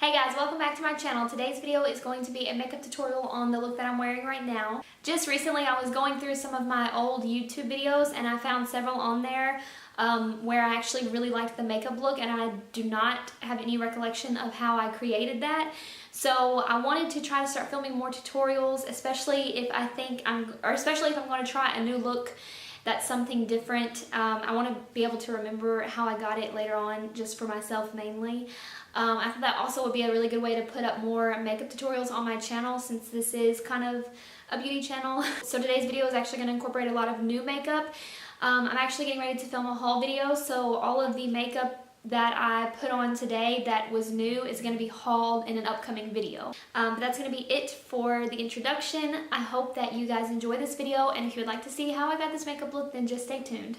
Hey guys, welcome back to my channel. Today's video is going to be a makeup tutorial on the look that I'm wearing right now. Just recently I was going through some of my old YouTube videos and I found several on there where I actually really liked the makeup look, and I do not have any recollection of how I created that. So I wanted to try to start filming more tutorials, especially if I'm going to try a new look that's something different. I want to be able to remember how I got it later on, just for myself mainly. I thought that also would be a really good way to put up more makeup tutorials on my channel, since this is kind of a beauty channel. So today's video is actually going to incorporate a lot of new makeup. I'm actually getting ready to film a haul video, so all of the makeup that I put on today that was new is going to be hauled in an upcoming video. But that's going to be it for the introduction. I hope that you guys enjoy this video, and if you would like to see how I got this makeup look, then just stay tuned.